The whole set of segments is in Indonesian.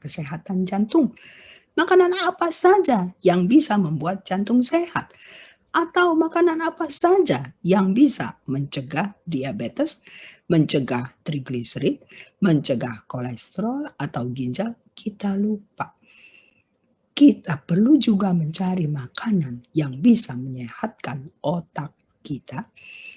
kesehatan jantung. Makanan apa saja yang bisa membuat jantung sehat? Atau makanan apa saja yang bisa mencegah diabetes, mencegah trigliserid, mencegah kolesterol atau ginjal? Kita lupa. Kita perlu juga mencari makanan yang bisa menyehatkan otak kita,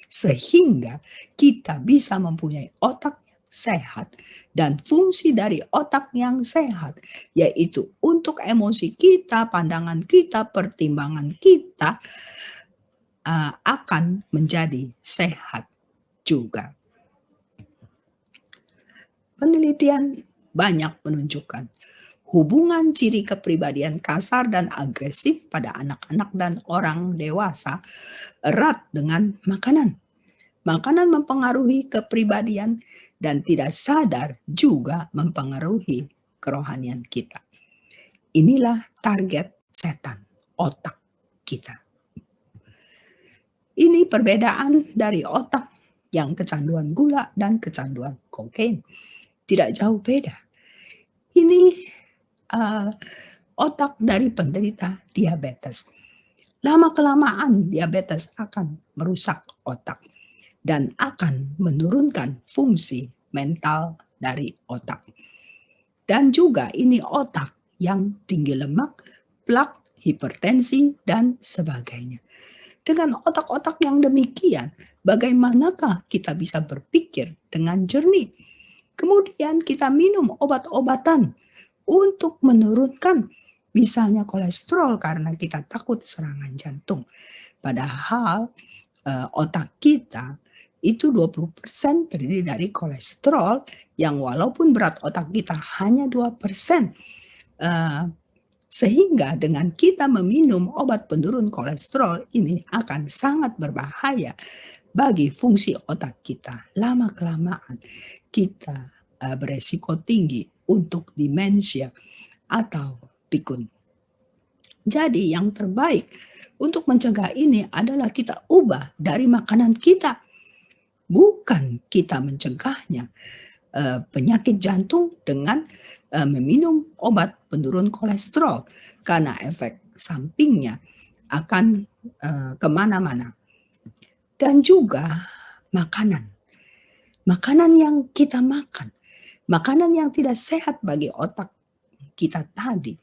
sehingga kita bisa mempunyai otak yang sehat. Dan fungsi dari otak yang sehat, yaitu untuk emosi kita, pandangan kita, pertimbangan kita, akan menjadi sehat juga. Penelitian banyak menunjukkan hubungan ciri kepribadian kasar dan agresif pada anak-anak dan orang dewasa erat dengan makanan. Makanan mempengaruhi kepribadian dan tidak sadar juga mempengaruhi kerohanian kita. Inilah target setan, otak kita. Ini perbedaan dari otak yang kecanduan gula dan kecanduan kokain. Tidak jauh beda. Ini otak dari penderita diabetes. Lama-kelamaan diabetes akan merusak otak dan akan menurunkan fungsi mental dari otak. Dan juga ini otak yang tinggi lemak, plak, hipertensi, dan sebagainya. Dengan otak-otak yang demikian, bagaimanakah kita bisa berpikir dengan jernih? Kemudian kita minum obat-obatan untuk menurunkan misalnya kolesterol karena kita takut serangan jantung. Padahal otak kita itu 20% terdiri dari kolesterol yang walaupun berat otak kita hanya 2%. Sehingga dengan kita meminum obat penurun kolesterol ini akan sangat berbahaya bagi fungsi otak kita. Lama-kelamaan kita beresiko tinggi untuk demensia atau pikun. Jadi yang terbaik untuk mencegah ini adalah kita ubah dari makanan kita. Bukan kita mencegahnya penyakit jantung dengan meminum obat penurun kolesterol, karena efek sampingnya akan kemana-mana. Dan juga makanan yang kita makan, makanan yang tidak sehat bagi otak kita tadi,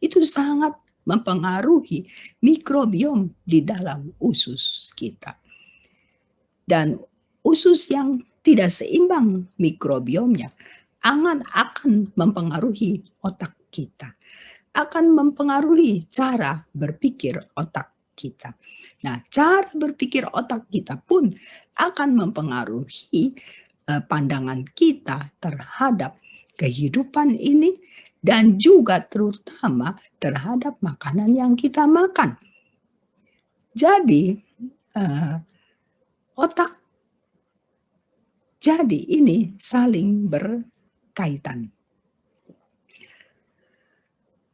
itu sangat mempengaruhi mikrobiom di dalam usus kita. Dan usus yang tidak seimbang mikrobiomnya akan mempengaruhi otak kita, akan mempengaruhi cara berpikir otak kita. Nah, cara berpikir otak kita pun akan mempengaruhi pandangan kita terhadap kehidupan ini dan juga terutama terhadap makanan yang kita makan. Jadi, jadi ini saling berkaitan.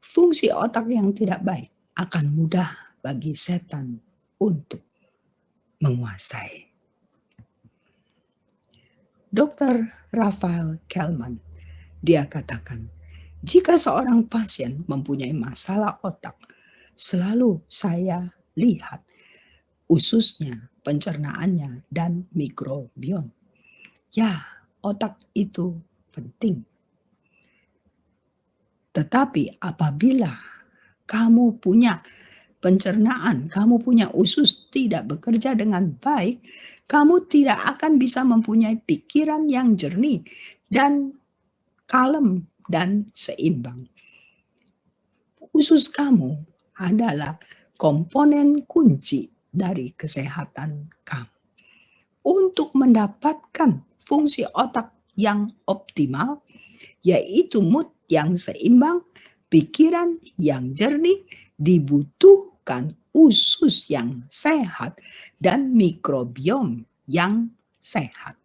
Fungsi otak yang tidak baik akan mudah bagi setan untuk menguasai. Dr. Raphael Kelman, dia katakan, jika seorang pasien mempunyai masalah otak, selalu saya lihat ususnya, pencernaannya, dan mikrobiom. Ya, otak itu penting. Tetapi apabila kamu punya pencernaan, kamu punya usus tidak bekerja dengan baik, kamu tidak akan bisa mempunyai pikiran yang jernih dan kalem dan seimbang. Usus kamu adalah komponen kunci dari kesehatan kamu. Untuk mendapatkan fungsi otak yang optimal, yaitu mood yang seimbang, pikiran yang jernih, dibutuhkan usus yang sehat dan mikrobiom yang sehat.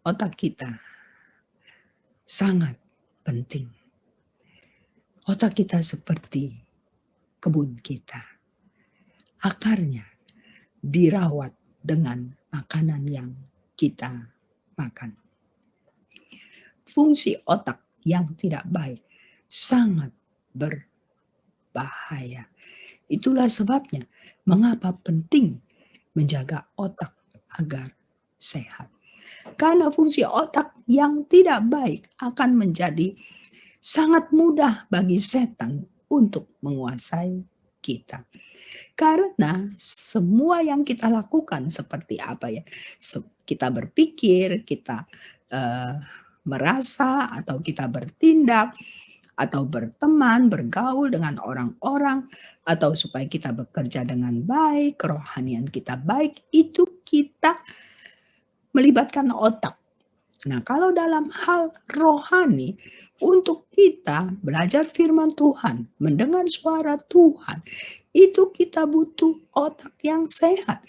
Otak kita sangat penting. Otak kita seperti kebun kita. Akarnya dirawat dengan makanan yang kita makan. fungsi otak yang tidak baik sangat berbahaya. Itulah sebabnya mengapa penting menjaga otak agar sehat. Karena fungsi otak yang tidak baik akan menjadi sangat mudah bagi setan untuk menguasai kita. Karena semua yang kita lakukan seperti apa ya, kita berpikir, kita merasa, atau kita bertindak, atau berteman, bergaul dengan orang-orang, atau supaya kita bekerja dengan baik, kerohanian kita baik, itu kita melibatkan otak. Nah, kalau dalam hal rohani, untuk kita belajar firman Tuhan, mendengar suara Tuhan, itu kita butuh otak yang sehat.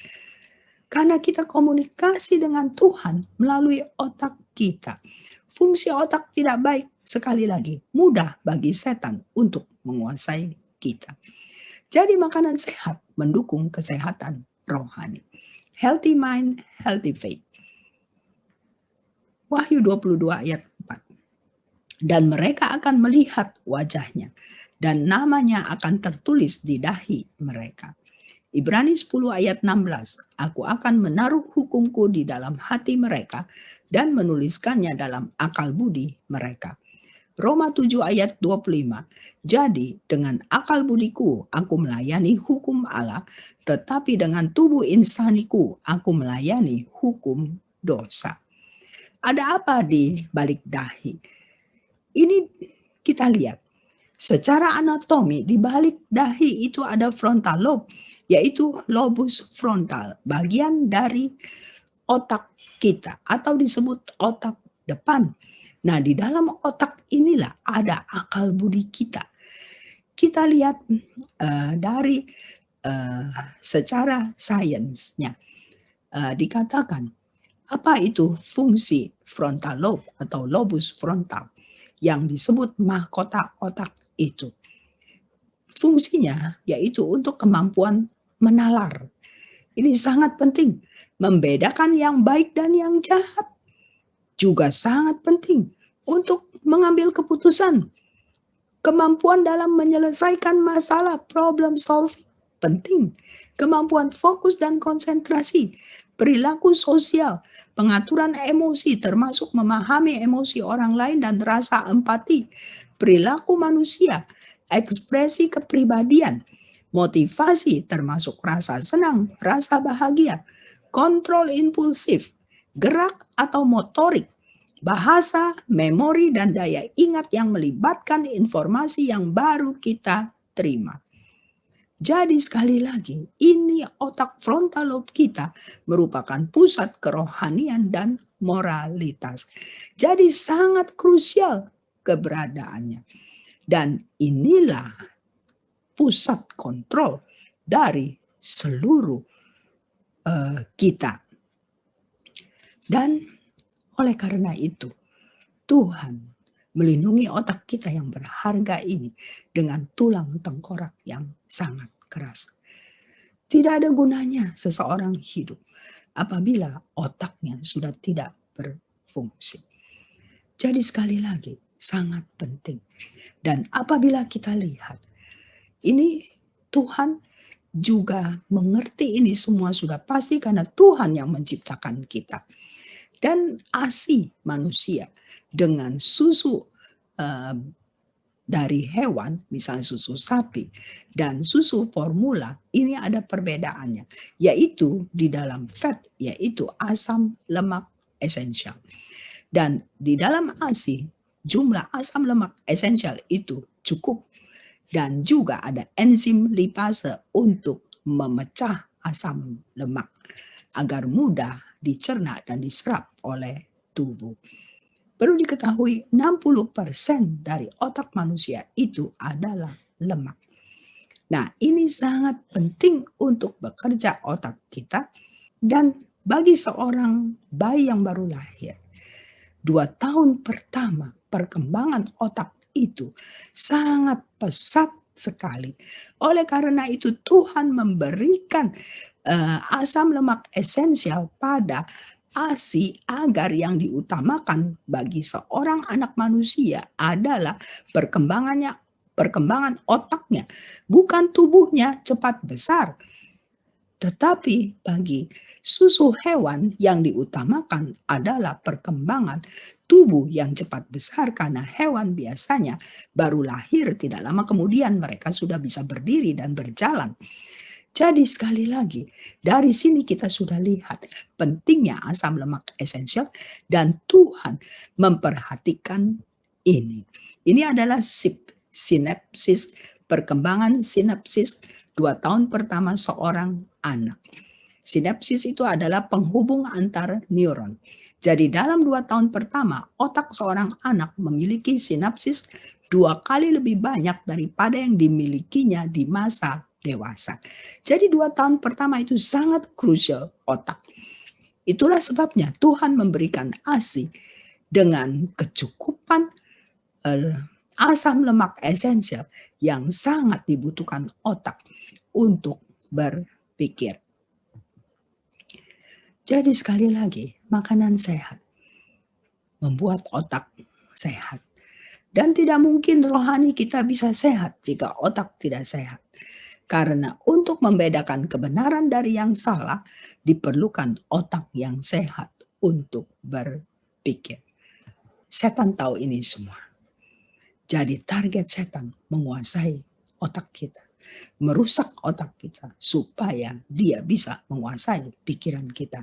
Karena kita komunikasi dengan Tuhan melalui otak kita. Fungsi otak tidak baik, sekali lagi, mudah bagi setan untuk menguasai kita. Jadi makanan sehat mendukung kesehatan rohani. Healthy mind, healthy faith. Wahyu 22 ayat 4. Dan mereka akan melihat wajahnya, dan namanya akan tertulis di dahi mereka. Ibrani 10 ayat 16. Aku akan menaruh hukumku di dalam hati mereka, dan menuliskannya dalam akal budi mereka. Roma 7 ayat 25. Jadi dengan akal budiku aku melayani hukum Allah, tetapi dengan tubuh insaniku aku melayani hukum dosa. Ada apa di balik dahi? Ini kita lihat. Secara anatomi di balik dahi itu ada frontal lobe, yaitu lobus frontal, bagian dari otak kita atau disebut otak depan. Nah, di dalam otak inilah ada akal budi kita. Kita lihat dari secara sainsnya dikatakan apa itu fungsi frontal lobe atau lobus frontal yang disebut mahkota otak itu. Fungsinya yaitu untuk kemampuan menalar. Ini sangat penting. Membedakan yang baik dan yang jahat. Juga sangat penting untuk mengambil keputusan. Kemampuan dalam menyelesaikan masalah, problem solving, penting. Kemampuan fokus dan konsentrasi, perilaku sosial, pengaturan emosi termasuk memahami emosi orang lain dan rasa empati, perilaku manusia, ekspresi kepribadian, motivasi termasuk rasa senang, rasa bahagia, kontrol impulsif, gerak atau motorik, bahasa, memori, dan daya ingat yang melibatkan informasi yang baru kita terima. Jadi sekali lagi, ini otak frontal lobe kita merupakan pusat kerohanian dan moralitas. Jadi sangat krusial keberadaannya. Dan inilah pusat kontrol dari seluruh kita. Dan oleh karena itu, Tuhan melindungi otak kita yang berharga ini dengan tulang tengkorak yang sangat keras. Tidak ada gunanya seseorang hidup apabila otaknya sudah tidak berfungsi. Jadi sekali lagi, sangat penting. Dan apabila kita lihat, ini Tuhan juga mengerti ini semua sudah pasti karena Tuhan yang menciptakan kita. Dan ASI manusia dengan susu dari hewan, misalnya susu sapi dan susu formula, ini ada perbedaannya, yaitu di dalam fat, yaitu asam lemak esensial. Dan di dalam ASI, jumlah asam lemak esensial itu cukup. Dan juga ada enzim lipase untuk memecah asam lemak agar mudah dicerna dan diserap oleh tubuh. Perlu diketahui 60% dari otak manusia itu adalah lemak. Nah, ini sangat penting untuk bekerja otak kita. Dan bagi seorang bayi yang baru lahir, 2 tahun pertama perkembangan otak itu sangat pesat sekali. Oleh karena itu Tuhan memberikan asam lemak esensial pada ASI agar yang diutamakan bagi seorang anak manusia adalah perkembangan otaknya, bukan tubuhnya cepat besar. Tetapi bagi susu hewan yang diutamakan adalah perkembangan tubuh yang cepat besar, karena hewan biasanya baru lahir, tidak lama kemudian mereka sudah bisa berdiri dan berjalan. Jadi sekali lagi, dari sini kita sudah lihat pentingnya asam lemak esensial dan Tuhan memperhatikan ini. Ini adalah sinapsis, perkembangan sinapsis 2 tahun pertama seorang anak. Sinapsis itu adalah penghubung antar neuron. Jadi dalam 2 tahun pertama, otak seorang anak memiliki sinapsis 2 kali lebih banyak daripada yang dimilikinya di masa dewasa. Jadi 2 tahun pertama itu sangat krusial otak. Itulah sebabnya Tuhan memberikan ASI dengan kecukupan asam lemak esensial yang sangat dibutuhkan otak untuk berpikir. Jadi sekali lagi, makanan sehat membuat otak sehat. Dan tidak mungkin rohani kita bisa sehat jika otak tidak sehat. Karena untuk membedakan kebenaran dari yang salah, diperlukan otak yang sehat untuk berpikir. Setan tahu ini semua. Jadi target setan menguasai otak kita, merusak otak kita supaya dia bisa menguasai pikiran kita.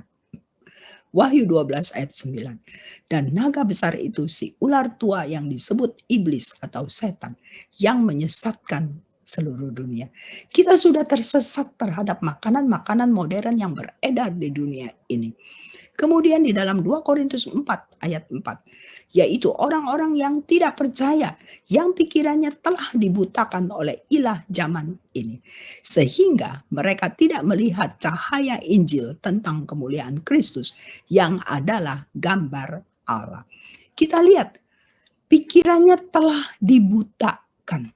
Wahyu 12 ayat 9. Dan naga besar itu si ular tua yang disebut iblis atau setan yang menyesatkan seluruh dunia. Kita sudah tersesat terhadap makanan-makanan modern yang beredar di dunia ini. Kemudian di dalam 2 Korintus 4 ayat 4, yaitu orang-orang yang tidak percaya, yang pikirannya telah dibutakan oleh ilah zaman ini, sehingga mereka tidak melihat cahaya Injil tentang kemuliaan Kristus yang adalah gambar Allah. Kita lihat, pikirannya telah dibutakan.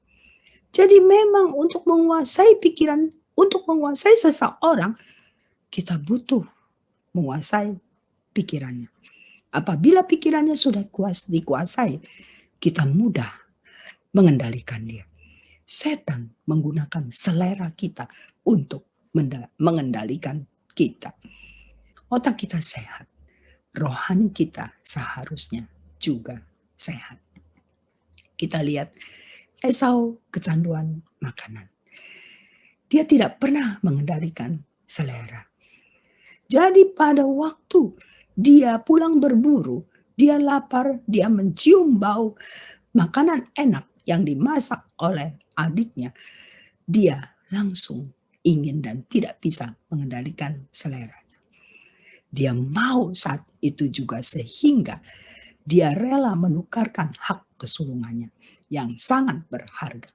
Jadi memang untuk menguasai pikiran, untuk menguasai seseorang, kita butuh menguasai pikirannya. Apabila pikirannya sudah dikuasai, kita mudah mengendalikan dia. Setan menggunakan selera kita untuk mengendalikan kita. Otak kita sehat, rohani kita seharusnya juga sehat. Kita lihat Esau kecanduan makanan. Dia tidak pernah mengendalikan selera. Jadi pada waktu dia pulang berburu, dia lapar, dia mencium bau makanan enak yang dimasak oleh adiknya. Dia langsung ingin dan tidak bisa mengendalikan seleranya. Dia mau saat itu juga sehingga dia rela menukarkan hak kesulungannya yang sangat berharga.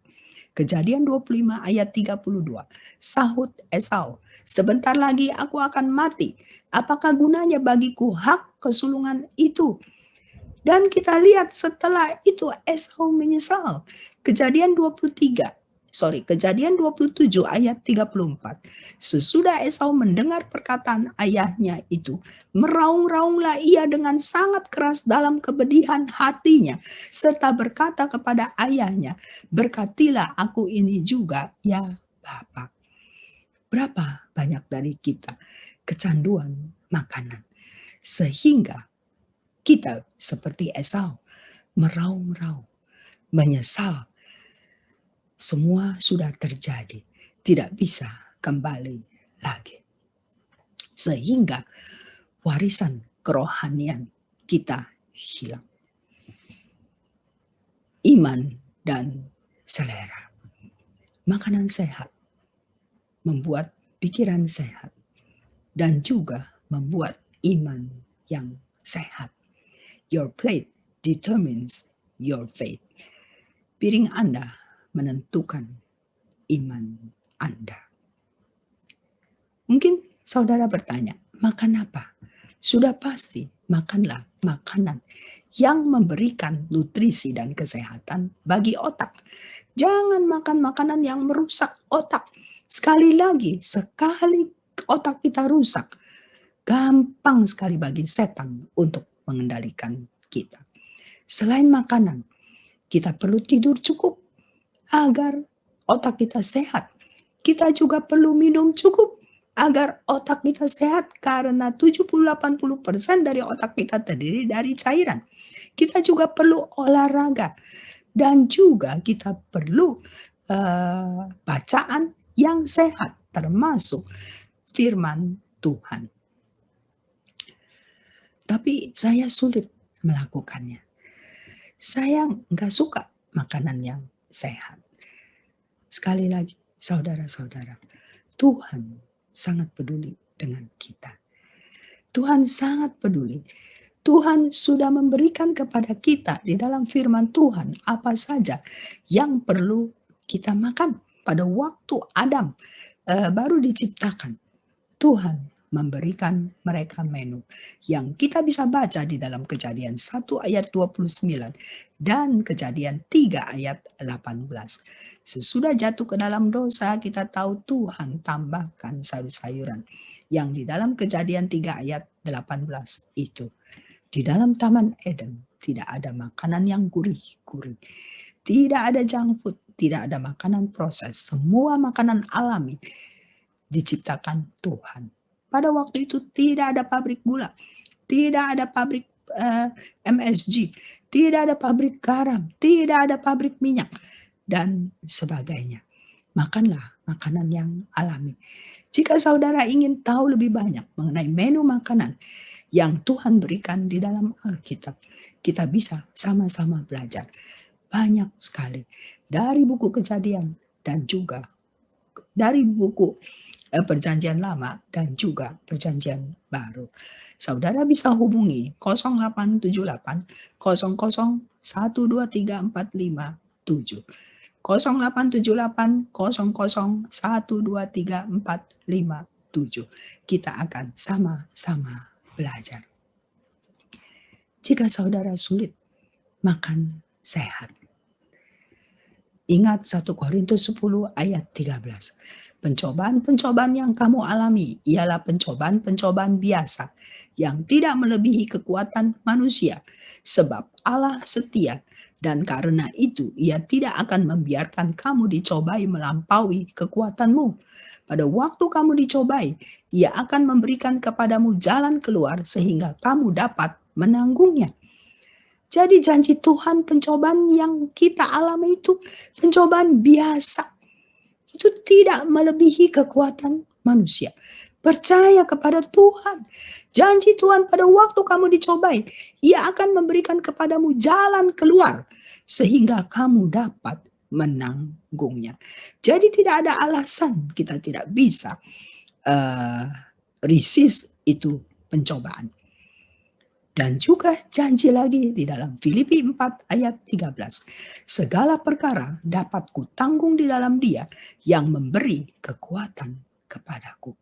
Kejadian 25 ayat 32. Sahut Esau, sebentar lagi aku akan mati. Apakah gunanya bagiku hak kesulungan itu? Dan kita lihat setelah itu Esau menyesal. Kejadian 27 ayat 34. Sesudah Esau mendengar perkataan ayahnya itu, meraung-raunglah ia dengan sangat keras dalam kepedihan hatinya, serta berkata kepada ayahnya, berkatilah aku ini juga ya Bapak. Berapa banyak dari kita kecanduan makanan, sehingga kita seperti Esau, meraung-raung, menyesal. Semua sudah terjadi, tidak bisa kembali lagi. Sehingga warisan kerohanian kita hilang. Iman dan selera. Makanan sehat membuat pikiran sehat dan juga membuat iman yang sehat. Your plate determines your faith. Piring Anda menentukan iman Anda. Mungkin saudara bertanya, makan apa? Sudah pasti makanlah makanan yang memberikan nutrisi dan kesehatan bagi otak. Jangan makan makanan yang merusak otak. Sekali lagi, sekali otak kita rusak, Gampang sekali bagi setan untuk mengendalikan kita. Selain makanan, kita perlu tidur cukup agar otak kita sehat. Kita juga perlu minum cukup agar otak kita sehat karena 70-80% dari otak kita terdiri dari cairan. Kita juga perlu olahraga dan juga kita perlu bacaan yang sehat termasuk firman Tuhan. Tapi saya sulit melakukannya. Saya nggak suka makanan yang sehat. Sekali lagi, saudara-saudara, Tuhan sangat peduli dengan kita. Tuhan sangat peduli. Tuhan sudah memberikan kepada kita di dalam firman Tuhan apa saja yang perlu kita makan. Pada waktu Adam baru diciptakan, Tuhan memberikan mereka menu yang kita bisa baca di dalam Kejadian 1 ayat 29 dan Kejadian 3 ayat 18. Sesudah jatuh ke dalam dosa, kita tahu Tuhan tambahkan sayur-sayuran yang di dalam Kejadian 3 ayat 18 itu. Di dalam Taman Eden tidak ada makanan yang gurih-gurih. Tidak ada junk food, tidak ada makanan proses. Semua makanan alami diciptakan Tuhan. Pada waktu itu tidak ada pabrik gula, tidak ada pabrik MSG, tidak ada pabrik garam, tidak ada pabrik minyak, dan sebagainya. Makanlah makanan yang alami. Jika saudara ingin tahu lebih banyak mengenai menu makanan yang Tuhan berikan di dalam Alkitab, kita bisa sama-sama belajar. Banyak sekali dari buku Kejadian dan juga dari buku Perjanjian Lama dan juga Perjanjian Baru. Saudara bisa hubungi 0878 00 123457. 0878 00 123457. Kita akan sama-sama belajar. Jika saudara sulit makan sehat, ingat 1 Korintus 10 ayat 13. Pencobaan-pencobaan yang kamu alami ialah pencobaan-pencobaan biasa yang tidak melebihi kekuatan manusia. Sebab Allah setia dan karena itu ia tidak akan membiarkan kamu dicobai melampaui kekuatanmu. Pada waktu kamu dicobai, ia akan memberikan kepadamu jalan keluar sehingga kamu dapat menanggungnya. Jadi janji Tuhan pencobaan yang kita alami itu pencobaan biasa. Itu tidak melebihi kekuatan manusia. Percaya kepada Tuhan. Janji Tuhan pada waktu kamu dicobai, ia akan memberikan kepadamu jalan keluar sehingga kamu dapat menanggungnya. Jadi tidak ada alasan kita tidak bisa resist itu pencobaan. Dan juga janji lagi di dalam Filipi 4 ayat 13. Segala perkara dapat kutanggung di dalam Dia yang memberi kekuatan kepadaku.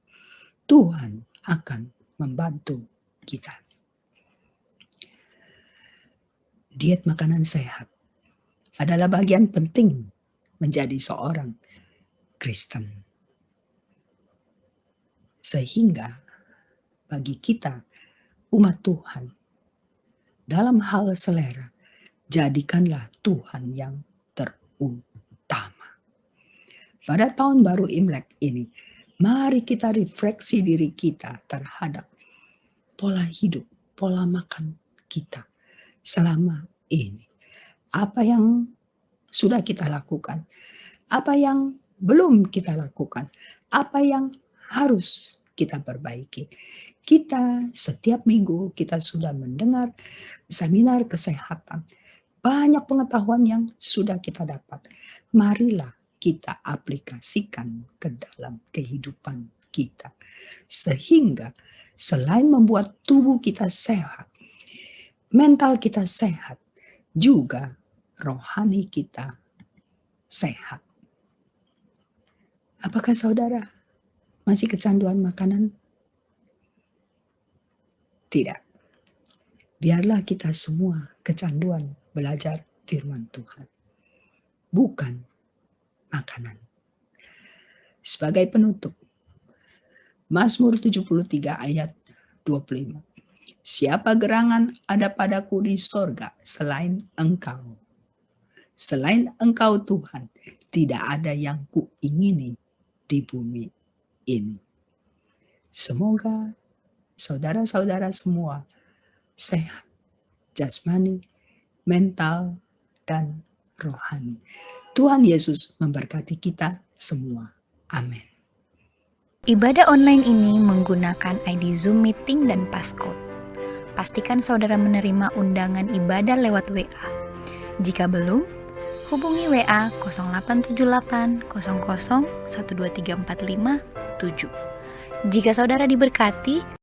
Tuhan akan membantu kita. Diet makanan sehat adalah bagian penting menjadi seorang Kristen. Sehingga bagi kita umat Tuhan, dalam hal selera, jadikanlah Tuhan yang terutama. Pada tahun baru Imlek ini, mari kita refleksi diri kita terhadap pola hidup, pola makan kita selama ini. Apa yang sudah kita lakukan, apa yang belum kita lakukan, apa yang harus kita perbaiki. Kita setiap minggu kita sudah mendengar seminar kesehatan. Banyak pengetahuan yang sudah kita dapat. Marilah kita aplikasikan ke dalam kehidupan kita. Sehingga selain membuat tubuh kita sehat, mental kita sehat, juga rohani kita sehat. Apakah saudara masih kecanduan makanan? Tidak. Biarlah kita semua kecanduan belajar firman Tuhan. Bukan makanan. Sebagai penutup, Mazmur 73 ayat 25. Siapa gerangan ada padaku di sorga selain Engkau? Selain Engkau Tuhan, tidak ada yang kuingini di bumi ini. Semoga saudara-saudara semua sehat, jasmani, mental, dan rohani. Tuhan Yesus memberkati kita semua. Amin. Ibadah online ini menggunakan ID Zoom Meeting dan passcode. Pastikan saudara menerima undangan ibadah lewat WA. Jika belum, hubungi WA 0878 00 123457. Jika saudara diberkati,